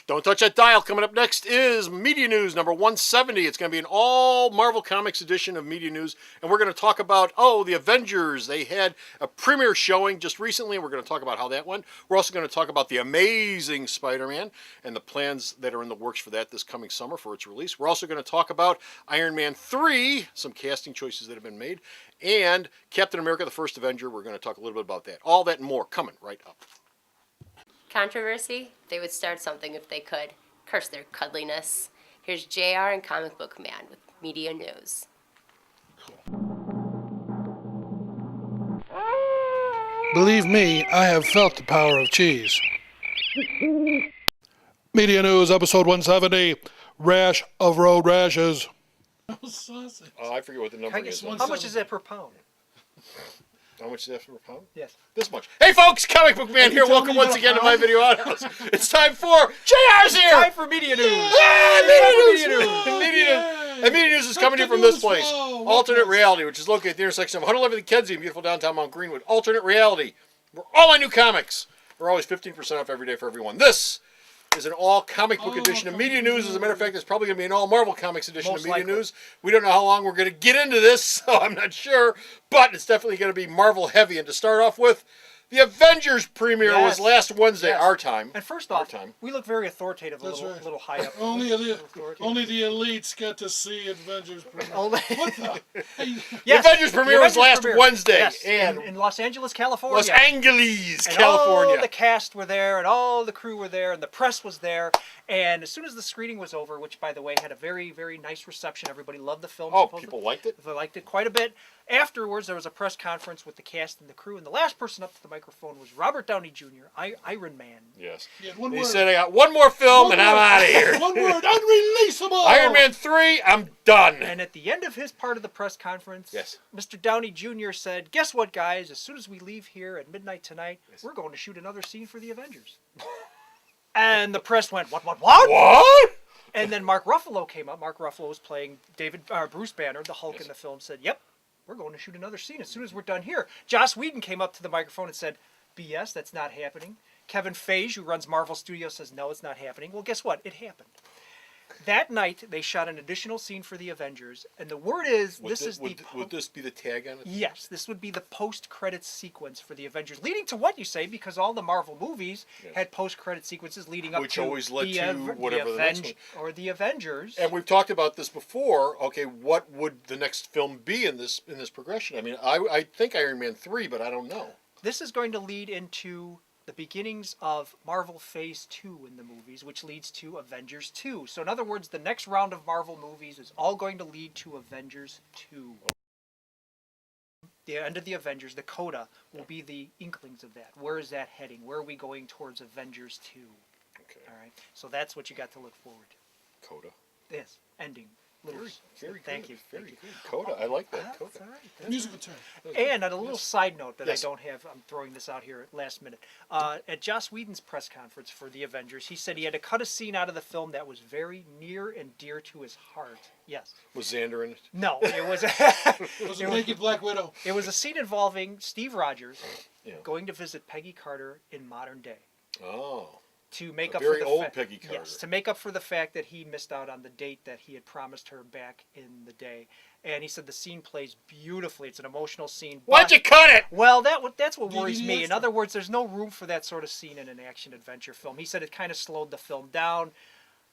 Don't touch that dial. Coming up next is Media News number 170. It's going to be an all Marvel Comics edition of Media News. And we're going to talk about, the Avengers. They had a premiere showing just recently, and we're going to talk about how that went. We're also going to talk about The Amazing Spider-Man and the plans that are in the works for that this coming summer for its release. We're also going to talk about Iron Man 3, some casting choices that have been made, and Captain America, the First Avenger. We're going to talk a little bit about that. All that and more coming right up. Controversy? They would start something if they could. Curse their cuddliness. Here's JR and Comic Book Man with Media News. Believe me, I have felt the power of cheese. Media News, episode 170, Rash of Road Rashes. That was sausage. I forget what the number is. How much is that per pound? How much is that per pound? Yes. This much. Hey folks, Comic Book Man here. Welcome once again to my video audios. It's time for JR's here. Time for Media News. Media News. And Media News is coming to you from this place, Alternate Reality, which is located at the intersection of 111th and Kedzie in beautiful downtown Mount Greenwood. Alternate Reality, where all my new comics are always 15% off every day for everyone. This is an all comic book edition of Media News. As a matter of fact, it's probably going to be an all Marvel Comics edition of Media News. We don't know how long we're going to get into this, so I'm not sure. But it's definitely going to be Marvel heavy. And to start off with, the Avengers premiere was last Wednesday, our time. And first off, we look very authoritative, a little high up. Only the elites get to see Avengers premiere. What the? The Avengers premiere was last Wednesday. Yes, in Los Angeles, California. Los Angeles, California. All the cast were there, and all the crew were there, and the press was there. And as soon as the screening was over, which, by the way, had a very, very nice reception. Everybody loved the film. Oh, people liked it? They liked it quite a bit. Afterwards, there was a press conference with the cast and the crew, and the last person up to the microphone was Robert Downey Jr., Iron Man. Yes. He said, I got one more film and I'm out of here. One word, unreleasable. Iron Man 3, I'm done. And at the end of his part of the press conference, yes, Mr. Downey Jr. said, guess what, guys? As soon as we leave here at midnight tonight, we're going to shoot another scene for the Avengers. And the press went, what? What? And then Mark Ruffalo came up. Mark Ruffalo was playing Bruce Banner, the Hulk in the film, said, yep, we're going to shoot another scene as soon as we're done here. Joss Whedon came up to the microphone and said, BS, that's not happening. Kevin Feige, who runs Marvel Studios, says, no, it's not happening. Well, guess what? It happened. That night, they shot an additional scene for the Avengers, and the word is, would this be the tag on it? Yes, this would be the post-credits sequence for the Avengers, leading to what you say, because all the Marvel movies had post-credit sequences leading up which always led to whatever the next one. Or the Avengers. And we've talked about this before. Okay, what would the next film be in this progression? I mean, I think Iron Man 3, but I don't know. This is going to lead into the beginnings of Marvel Phase 2 in the movies, which leads to Avengers 2. So in other words, the next round of Marvel movies is all going to lead to Avengers 2. The end of the Avengers, the coda, will be the inklings of that. Where is that heading? Where are we going towards Avengers 2? Okay. All right. So that's what you got to look forward to. Coda. Yes. Ending. Very Thank you. Very good. Coda. I like that. Coda. That's all right. Musical term. And on a little side note that I don't have, I'm throwing this out here at last minute. At Joss Whedon's press conference for the Avengers, he said he had to cut a scene out of the film that was very near and dear to his heart. Yes. Was Xander in it? No, it was. Was it Naked Black Widow? It was a scene involving Steve Rogers going to visit Peggy Carter in modern day. Oh. To make up very for the old Peggy Carter. Yes, to make up for the fact that he missed out on the date that he had promised her back in the day. And he said the scene plays beautifully. It's an emotional scene. Why'd you cut it? Well, that's what worries me. In other words, there's no room for that sort of scene in an action-adventure film. He said it kind of slowed the film down.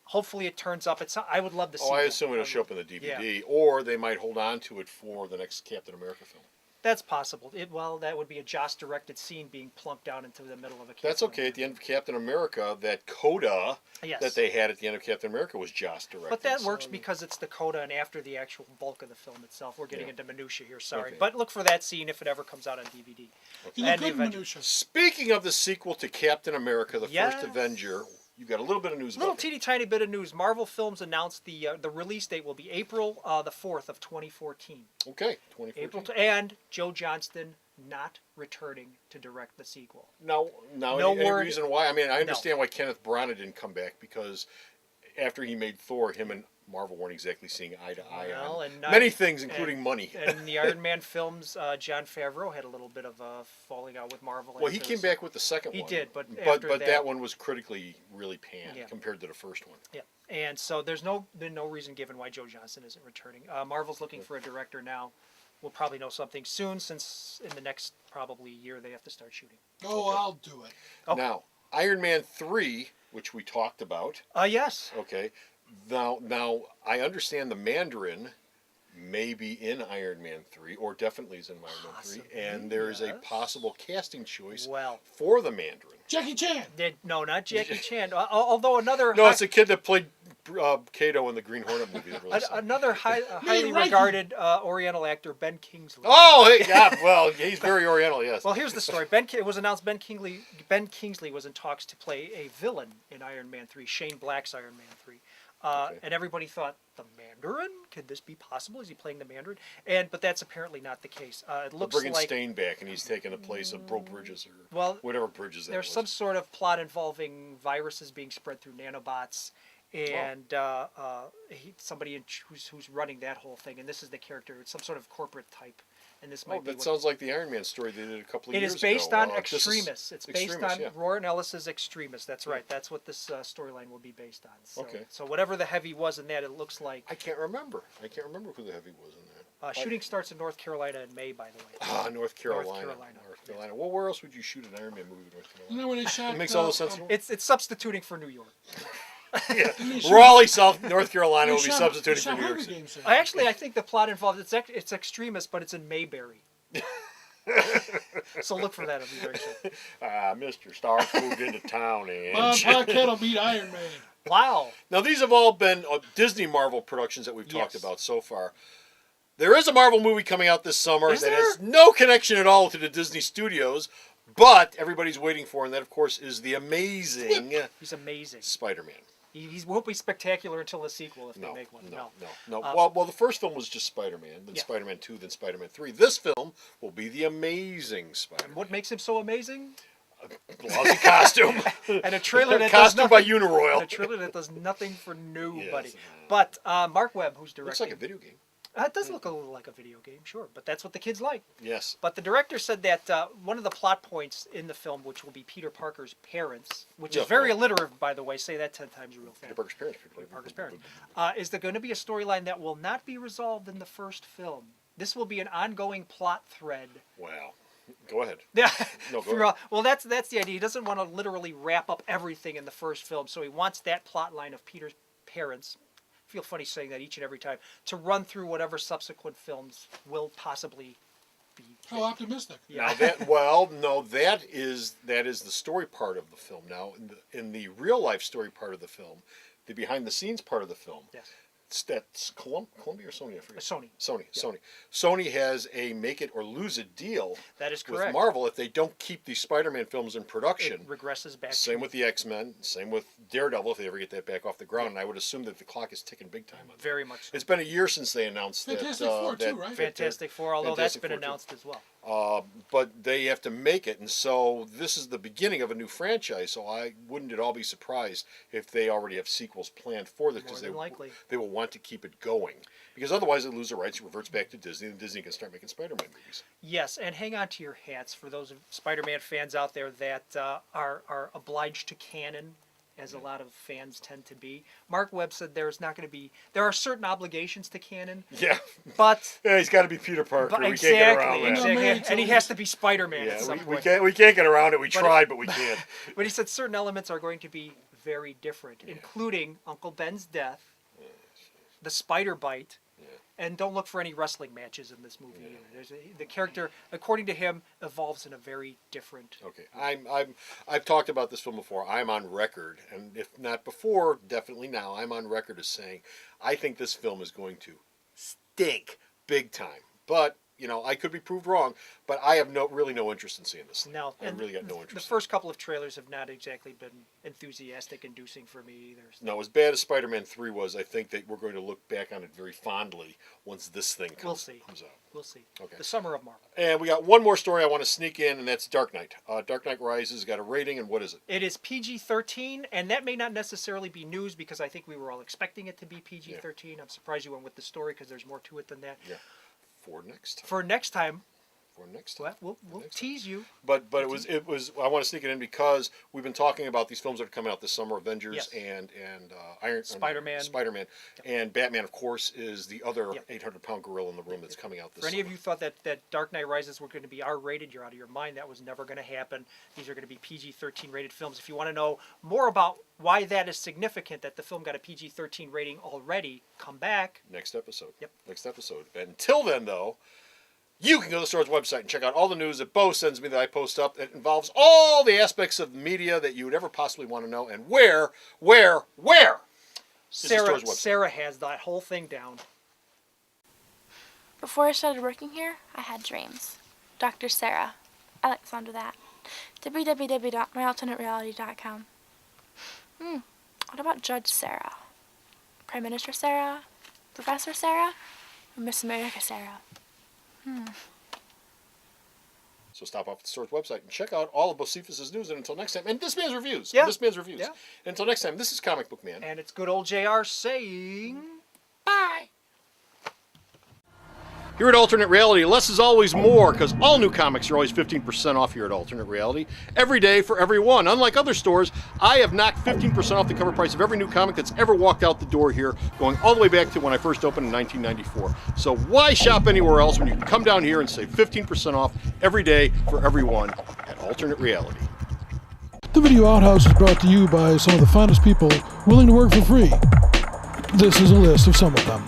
Hopefully it turns up. I would love to see it. I assume it'll show up in the DVD. Or they might hold on to it for the next Captain America film. That's possible. That would be a Joss-directed scene being plunked down into the middle of a Captain That's okay. America. At the end of Captain America, that coda Yes. that they had at the end of Captain America was Joss-directed. But that works because it's the coda and after the actual bulk of the film itself. We're getting into minutia here, sorry. Okay. But look for that scene if it ever comes out on DVD. You look good, minutia. Speaking of the sequel to Captain America, the first Avenger, you got a little bit of news about it. Teeny tiny bit of news. Marvel Films announced the release date will be April the 4th of 2014. Okay, 2014. And Joe Johnston not returning to direct the sequel. Now, No any word. reason why? I mean, I understand why Kenneth Branagh didn't come back because after he made Thor, him and Marvel weren't exactly seeing eye to eye Well, on and not- many things, including money. And in the Iron Man films, Jon Favreau had a little bit of a falling out with Marvel. Well, he after came the- back with the second He one. did, but but after that that- one was critically really panned Yeah. compared to the first one. Yeah, and so been no reason given why Joe Johnston isn't returning. Marvel's looking for a director now. We'll probably know something soon, since in the next probably year they have to start shooting. Oh, I'll do it. Oh. Now, Iron Man 3, which we talked about, Yes. okay. Now I understand the Mandarin may be in Iron Man 3, or definitely is in Iron Man 3, Possibly, and there is a yes. possible casting choice Well, for the Mandarin. Jackie Chan. no, not Jackie Chan. Although another No, it's a kid that played Kato in the Green Hornet movie. That really sucked. another highly Reiki. regarded Oriental actor, Ben Kingsley. Oh, hey, yeah, well, he's very Oriental, yes. Well, here's the story. It was announced Ben Kingsley was in talks to play a villain in Iron Man 3, Shane Black's Iron Man 3. Okay. And everybody thought, the Mandarin? Could this be possible? Is he playing the Mandarin? But that's apparently not the case. It They're looks bringing like Stain back, and he's taking the place of Bro Bridges, or Well, whatever Bridges that there's was. some sort of plot involving viruses being spread through nanobots, and somebody who's running that whole thing. And this is the character. It's some sort of corporate type. And this might Oh, be that what sounds like the Iron Man story they did a couple of it years is ago. based on This is Extremis. It's based Extremis, on yeah. Warren Ellis's Extremis. That's right. That's what this storyline will be based on. So, Okay. So whatever the heavy was in that, it looks like. I can't remember who the heavy was in that. Shooting starts in North Carolina in May, by the way. North Carolina. Carolina. North Carolina. Well, where else would you shoot an Iron Man movie in North You Carolina? know when they shot? It makes all the sense in the world. It's substituting for New York. Raleigh, North Carolina will be they substituted for shot New York Hunger City. Games there. I think the plot involved it's Extremis, but it's in Mayberry. So look for that. It'll be very soon. Mr. Stark moved into town, Bob and Paquette will beat Iron Man. Wow. now these have all been Disney Marvel productions that we've talked Yes. about so far. There is a Marvel movie coming out this summer Is that there? has no connection at all to the Disney studios, but everybody's waiting for, and that, of course, is the amazing He's amazing. Spider-Man. He won't be spectacular until the sequel if No, they make one. no. Uh, well, the first film was just Spider-Man, then Yeah. Spider-Man 2, then Spider-Man 3. This film will be the amazing Spider-Man. What makes him so amazing? Lousy costume. And a trailer that does Costume by nothing. Uniroyal. A trailer that does nothing for nobody. Yes. But Mark Webb, who's Looks directing, like a video game. It does look a little like a video game, sure, but that's what the kids like. Yes. But the director said that one of the plot points in the film, which will be Peter Parker's parents, which Yeah, is very well- alliterative, by the way, say that 10 times real fast. Peter Parker's parents. Peter Parker's parents. Is there going to be a storyline that will not be resolved in the first film? This will be an ongoing plot thread. Wow. Go ahead. Yeah. No, go throughout. Well, that's the idea. He doesn't want to literally wrap up everything in the first film, so he wants that plot line of Peter's parents. I feel funny saying that each and every time, to run through whatever subsequent films will possibly be. How optimistic. Now that is the story part of the film. Now in the real life story part of the film, the behind the scenes part of the film, Yes. that's Columbia or Sony, I forget. Sony. Sony. Sony has a make it or lose it deal That is with correct. Marvel if they don't keep these Spider-Man films in production. It regresses back. Same with the X-Men, same with Daredevil if they ever get that back off the ground. And I would assume that the clock is ticking big time on that. Very much so. It's been a year since they announced Fantastic that. Four, too, right? Fantastic Four, although Fantastic that's been Four, too. announced as well. But they have to make it, and so this is the beginning of a new franchise. So I wouldn't at all be surprised if they already have sequels planned for this, More because than likely. they will want to keep it going. Because otherwise, they lose the rights, it reverts back to Disney, and Disney can start making Spider-Man movies. Yes, and hang on to your hats for those Spider-Man fans out there that are obliged to canon, as a lot of fans tend to be. Mark Webb said there are certain obligations to canon, Yeah, but yeah, he's got to be Peter Parker. But We can't get around Yeah, exactly, man, and he has to be Spider-Man at that. some Yeah, point. we can't get around it. We tried, but we can't. But he said certain elements are going to be very different, including Uncle Ben's death, the spider bite, and don't look for any wrestling matches in this movie either. The character, according to him, evolves in a very different. Okay, I've talked about this film before. I'm on record, and if not before, definitely now. I'm on record as saying I think this film is going to stink big time. But You know, I could be proved wrong, but I have really no interest in seeing this thing. No, I and really got no The interest. first couple of trailers have not exactly been enthusiastic inducing for me either. No, as bad as Spider-Man 3 was, I think that we're going to look back on it very fondly once this thing comes out. We'll see. Okay. The summer of Marvel. And we got one more story I want to sneak in, and that's Dark Knight. Dark Knight Rises got a rating, and what is it? It is PG-13, and that may not necessarily be news because I think we were all expecting it to be PG-13. I'm surprised you went with the story because there's more to it than that. Yeah. For next time. For next time, we'll Next tease you. But it was I want to sneak it in because we've been talking about these films that are coming out this summer: Avengers Yes. and Spider-Man. And Batman, of course, is the other Yep. 800-pound gorilla in the room that's coming out this For any summer. of you thought that Dark Knight Rises were going to be R-rated, you're out of your mind. That was never going to happen. These are going to be PG-13 rated films. If you want to know more about why that is significant, that the film got a PG-13 rating already, come back. Next episode. Yep. Next episode. Until then, though, you can go to the store's website and check out all the news that Bo sends me that I post up that involves all the aspects of media that you would ever possibly want to know. And where the store's website. Sarah has that whole thing down. Before I started working here, I had dreams. Dr. Sarah. I like the sound of that. www.myalternatereality.com. What about Judge Sarah? Prime Minister Sarah? Professor Sarah? Or Miss America Sarah? So stop off at the store's website and check out all of Bocephus' news. And until next time, and This Man's Reviews. Yeah. This Man's Reviews. Yeah. And until next time, this is Comic Book Man. And it's good old JR saying... Bye. Here at Alternate Reality, less is always more, because all new comics are always 15% off here at Alternate Reality. Every day for everyone. Unlike other stores, I have knocked 15% off the cover price of every new comic that's ever walked out the door here, going all the way back to when I first opened in 1994. So why shop anywhere else when you can come down here and save 15% off every day for everyone at Alternate Reality? The Video Outhouse is brought to you by some of the finest people willing to work for free. This is a list of some of them.